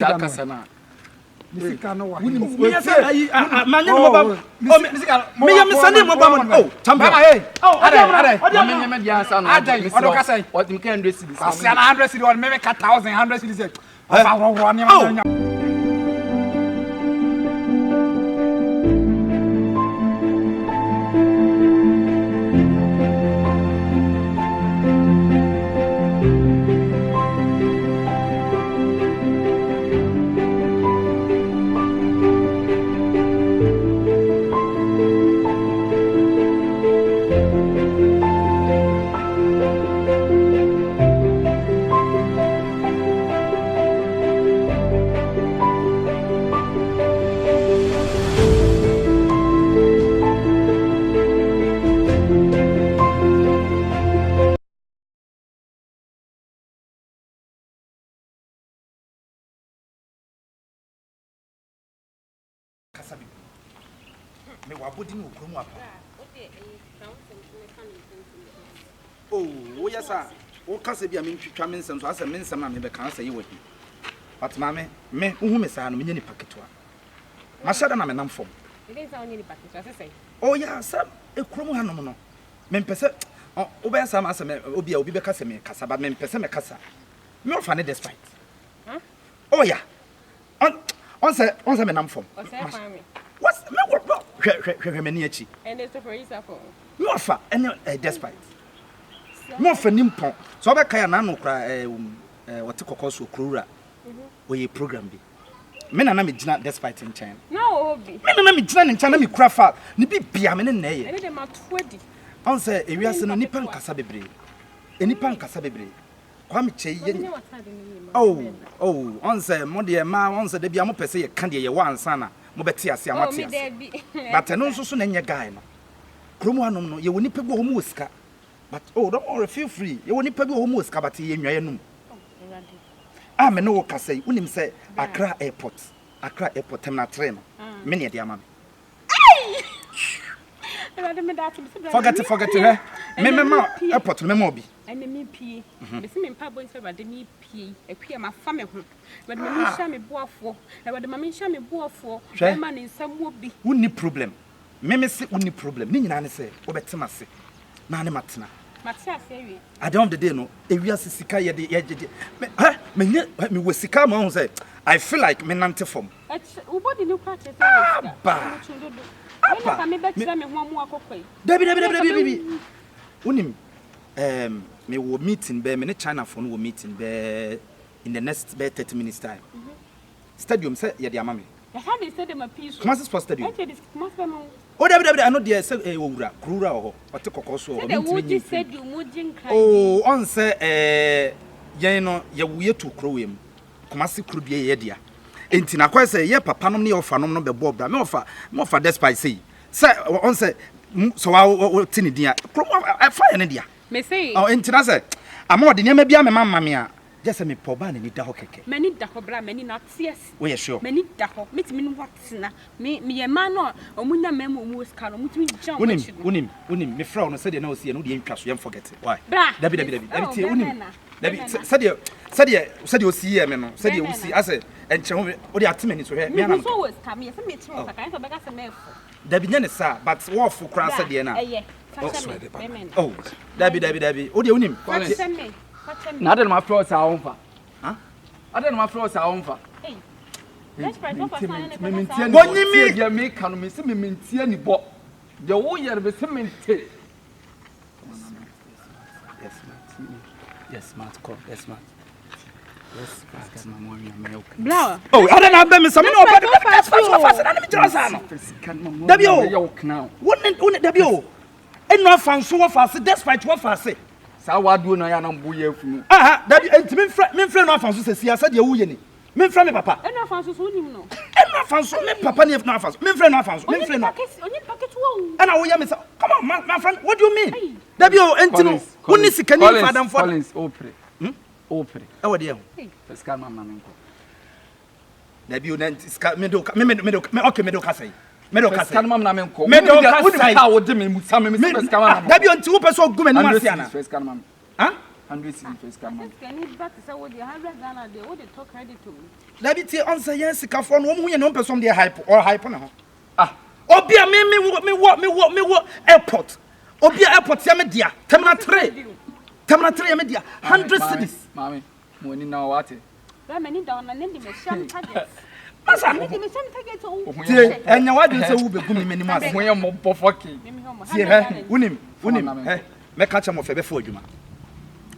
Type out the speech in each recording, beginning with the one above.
Kasana. Misika no wa. Me say manye no baba. Me ya misane mo baba. Oh, champion. Oh, ade. Me me dia ansa no. Ade, odo ka say. What me can 100 cedis. Asa 100 cedis on me 1000 100 cedis. Oh. Me wabodi no okromu apa. Oh, yes sir. O kase bia me ntwitwa me nsem so asa me nsem na me be kan asa yi wahi. But mama me hu me sa no me nya ni paketo a. Ma shada na me nam fom. E dey sa onye ni paketo ase say. Oh yeah, sir. Ekromu ha no no. Me mpese o be sa ma asa me obi a obi be kasa me kasa ba me mpese me kasa. Me ofa ne despite. Huh? Oh yeah. On say me nam fom. O say fa me. What's me what? Hwe me ni achi. And it's for isa for. Me ofa any despite. Me ofa nimpon. So be kan na no kra what kokoso okrura. We program bi. Me na me gina despite in China. No obi. Me na me gina in China me kra fa. Ni bi bia me ne ye. Ene dem atwadi. On say ewiase no nipa nkasa bebre. Enipa nkasa bebre. Kwa me che ye. Oh, on say mo de ma on say de bia mo pese ye kan de ye wan sana. Mo beti ase amati ase. But no so na nye guy no. Kromu hanom no ye woni pegu ho mu osika. But don't worry, feel free. Ye woni pegu ho mu osika but ye nwaye num. Ah me no wo kasai unim say Accra airport terminal 3 no. Me ne de ama me. Forget her. Me airport me mo bi. And me pie. Me see me pa boy say bade me pie. E pie ma fa me ho. Bade me sha me boafo. E bade ma me sha me boafo. E ma ne nsam obi. Wonni problem. Me say wonni problem. Ni nyina ne say obetema se. Na ne matena. Matia se wi. At the end of the day no, e wi asika ye de. Me we sika ma ho say I feel like me nante form. Ubodi ni kwa che say. Ba. Apa me be tira me ho amu akokoi. Dabi. Unim me will meeting be me China for no meeting be in the next 30 minutes time. Stadium say ye de amame. Ya ha be stadium a piece. Come for stadium. Oh dabi I know there say owura krura ho ote kokoso ho meeting stadium mujin kan. Oh on say ye no ye wuye to krowem. Come see kru bia ye dia. Enti na kwa say ye papa nom ne ofa nom no be bob bra me ofa despite say on say so wa tini dia kro fa ye ne dia. Me say oh enti na say ama ode nyama bia me mama me a just me poba na ni da ho keke mani da ho bra mani na ties we sure mani da ho metimi no watsena me ye ma no omunya memo mu ska no mutimi jam unim me fra no say de na osie no de ntwa so yem forget why dabi tie unim dabi say de osie me no say de osi ase enche ho o de atemani so he me na so was ka me say me timo ka kan so bega se me fo dabi nya ne sa but wo fo kra say de na oh dabi o de unim na ade ma floor sa onfa ha ade ma floor sa onfa eh let's try to find me mentia ni dia me ka no me se me mentia ni bo de wo yere be se mente yes smart call yes smart Blower. Oh, I don't have them some no fast na me jira sa no dabi o won dabi o eno afanso wo fast despite wo fast sa wadu no ya na mbo ye afunu dabi enti me frɛ no afanso se sia sa de wo ye ni me frɛ me papa eno afanso so nim no eno afanso me papa ne no afanso me frɛ no afanso me frɛ no onye packet wo ana wo ye me say come on my friend what do you mean dabi o enti no woni sika ni fadam for Collins opre opre e wo de ho ska mama me nko dabi o na ska me do okay me do ka say me do ka say ska mama na me nko me do ka say ka wo de me musa me ska mama dabi o enti wo pɛ so ogu me ni ma sia na ska mama ha 100 cedi first scan man. Can you back to say what the 100 Ghana they would talk credit to me. Let me tell on say yes ka for no mu ye no person dey hype or hype no. Ah. Obi a me airport. Obi a airport ya me dia. Terminal 3 ya me dia. 100 cedis. Mami, mo ni na what? Ba mani down na ndi me sham target. Masa Me me sham target o. tie enya wadin say wo be gumi me nim ase. Mo ye mo bofoki. Tie he unim me ka che mo fe be fo adwuma.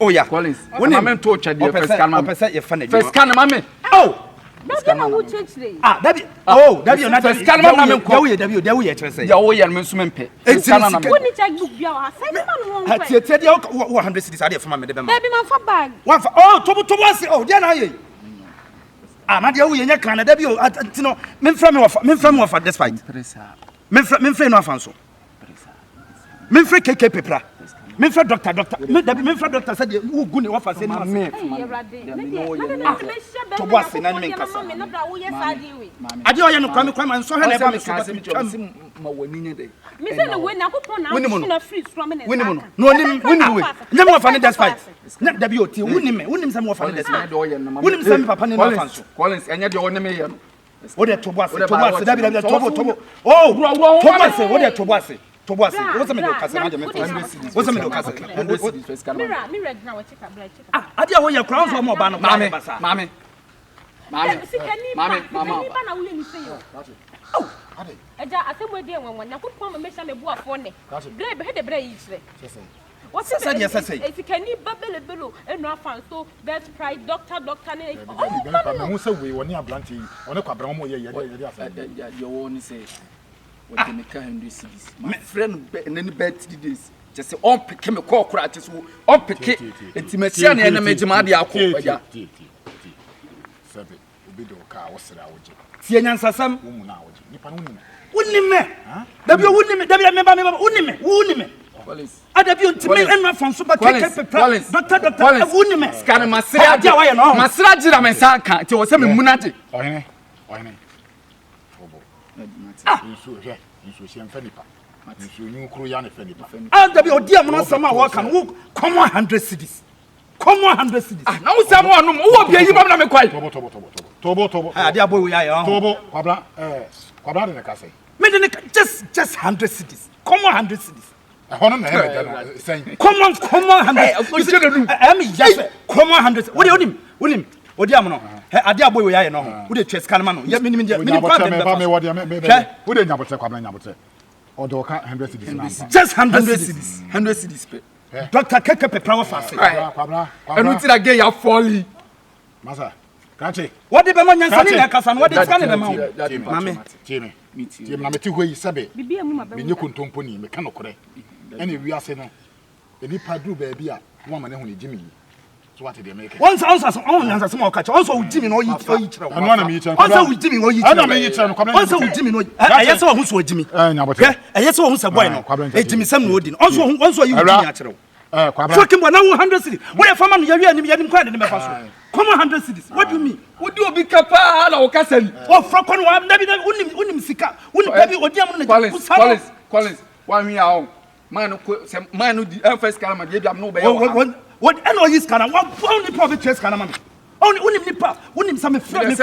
Oh yeah. Collins. Mami to twa dey first scan man. Opese ye fa na First scan mami. Oh. That's na wo church dey. Dabi. Oh, dabi na first scan man na me ko. Dabi ye kire say. Ya wo ye me nso me mpe. First scan na me. Wo ni checkbook bia wa say man won kwa. Tie dia 100 cedis ade fa ma me de be ma. Baby man for bag. One for oh tobo ase oh dia na ye. Na dia wo ye nya kan na dabi o tino me mfra me wafa despite. Me mfra no afa nso. Me mfra keke pepra. Me mfra doctor me dabi me mfra doctor say wo gu ne wafa say na me. Tobo ase na me nkasa. Me no bra wo ye sadi we. Ade o ye no kwa nso he na ba me so ma wani nye dey. Me say no we na kupon na na free from me. Woni no onim we nya me wafa ne despite. Na dabi o tie wonim say me wafa ne despite. Wonim say me papa ne wafa nso. Collins enye de woni me ye no. Wo de tobo ase dabi tobo. Oh, tobo ase wo de tobo ase. What's the middle castle? What's the middle castle? Mira, now check up. I dear, when your crowns are more banner, mammy. Oh, I think we're there when I could come and make some boy for me. Bread, the bread each day. What's that? Yes, I say. If you can eat babble below and not found so that's pride, doctor. Who said we were near Blanty on a quabramo? You only say. What they make 100 cedis. My friend and any birthdays just say on pick me call crutches on pick it. Intimacy and enemy Jamadi Akua. Sabe, Ubido car was I would. Sian Sassam, Woman, wouldn't me. W wouldn't me. I debut to me and from Super Collins. Doctor wouldn't me. Scan my Masrajira Mesaka to was a Munati. You see, Fenipa. You Korean Fenipa. I'll be your dear Monasama walk and walk. Come 100 cities. Come 100 cities. Now, someone who will be a quite. Tobo. Ah, dear boy, I am. Tobo, Quabla in the Casse. Just 100 cities. Come 100 cities. Come on, 100. Come 100. What do you mean? Odiamono adia boy we aye no ho wo de twes kan ma no ya minim kwa wo de nyabote kwabla nyabote o de ka 100 cedis na just 100 cedis 100 cedis pe Doctor Keke Pepra wa fase kwabla enu ti da ge ya folly masa kanche what de be ma nyansa ne kasa no what de scan be ma mame tie na meti ho yi sebe me nye kontompo ni me ka no kore ene wi ase no eni padru ba bia wo ma ne ho ne jimi what did they make? Once answer some catch. Also, with Jimmy no eat. And one of each also with Jimmy no eat. Also with Jimmy no. Yes, one who's with Jimmy. Yes, one who's a boy no. Jimmy Sam Woodin. Also you natural. Fucking 100 cities. Where from you are quite in the Mefaso. Come 100 cities. What do you mean? Would you be capable or cousin? Oh, from one, unim sika. Collins, 1 year. Man who the first camera gave them no better. What and all this kind of one only probably chest can man. Only nipa, only some friend me.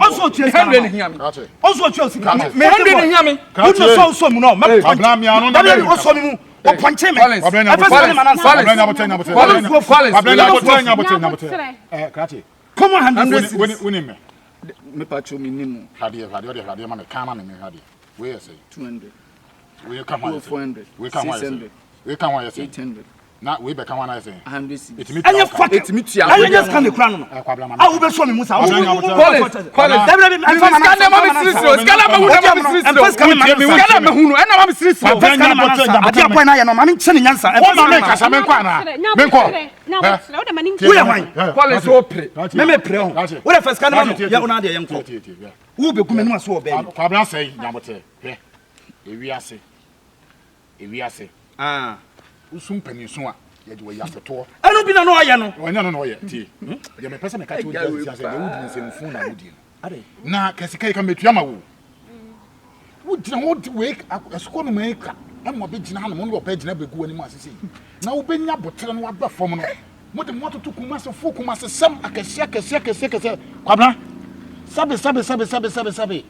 Also chest can hear me. Also chest can me. Hear me. So no. Also me. O punch me. Come on, 100. Me pacho me nimu. Hadi man kama me hadi. Where say 200. We come 400. We come 600. We come 800. Na we be come 100. 100 cedis. And you fuck it. I just can't crown. I will be showing Musa. Ewiase ah usum paniso a ye de we yafoto anu bi na no aye no onya no ye tie ye me pese me ka ti odi ase ye wudi nsemfu na wudi ade na kasika ka metua ma wo wudi na wudi we esiko no me ka mo be gina no mo no be gina be gu ani mo asese na wo be nya botere no wa ba fom no mo de mo to kuma se fo kuma se sam akese kwabna sabe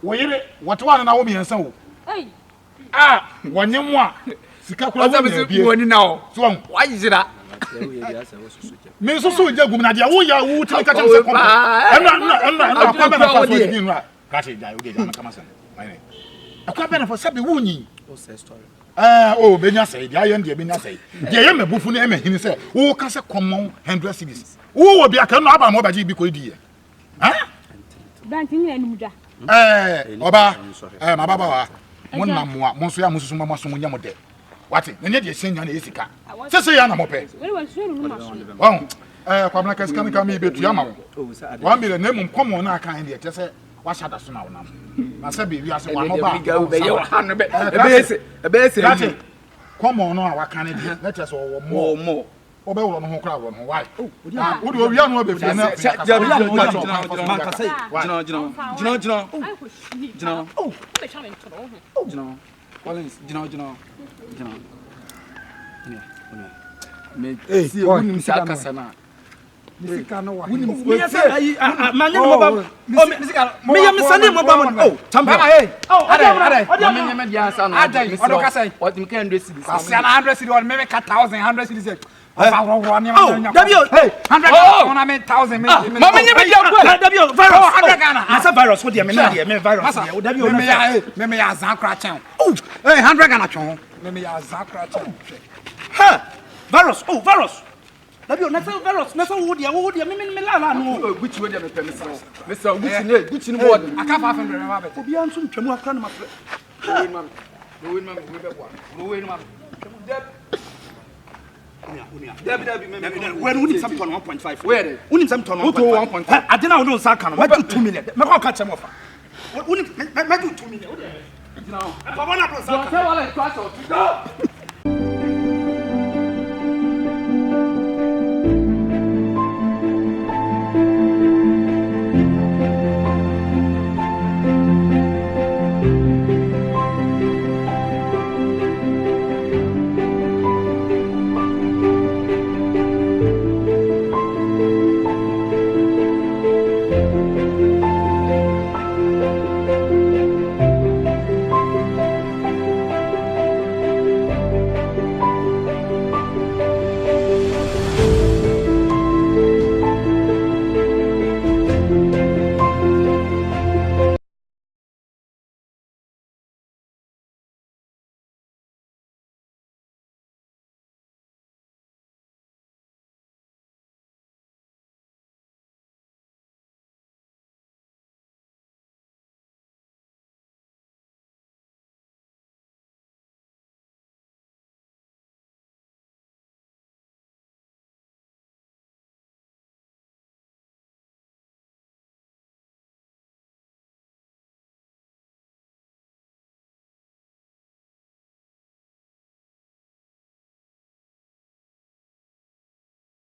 wo yire wotwa na wo mi yansa wo wonye mo a sika kura wo bi woni na o so won wa yira me so so jagum na dia wo ya wo timi ka tem se kom na kwa be na fa so di no ka che ja wo de ja kama se akwa be na fa sabe wo nyi o say story benya say dia ye ndie benya say dia ye mebufu na emahini say wo ka se common 100 cedis wo bi aka no aba mo baji bi ko di ye danti ni enumda oba ma baba wa mo na mo mo so ya mo susu mo so mo nya mo de wati na nye de senya na esika sese ya na mo pe kwabna kaskan ka mi betu ya ma wo 1 million na mum common na aka ndi te se wa shada so na wo na na se be wi ase wa no ba be ye wa no be ese wati common no a wa kan ndi na te se wo mo obe wo no ho kra wo no why wo do wi anu be fi na man ka say gina Collins gina me see woni si akasa na Misika no wa. me say manye mo ba misika me ya misane mo ba mo champion ade me dia ansa no Ade odo ka say what me can 100 cedis asia na 100 cedis me ka 1000 cedis Dabio 100 on a 1000 me mama nye me dia Dabio virus 100 Ghana asa virus wo dia me na dia me virus dia Dabio me ya zan kra chen 100 Ghana chon me ya zan kra chen virus virus Dabio na say virus na say wo dia me la no gucci we dia me permit me say gucci ni board aka 500 me ba be obi anso ntwamu akra na mafre no win man we be boa no win man Dabi when we need some ton 1.5 where we need some ton 1.5 adena we don't say kan we do 2 million me ko ka chem ofa we need me do 2 million now baba na do say don't say wala to aso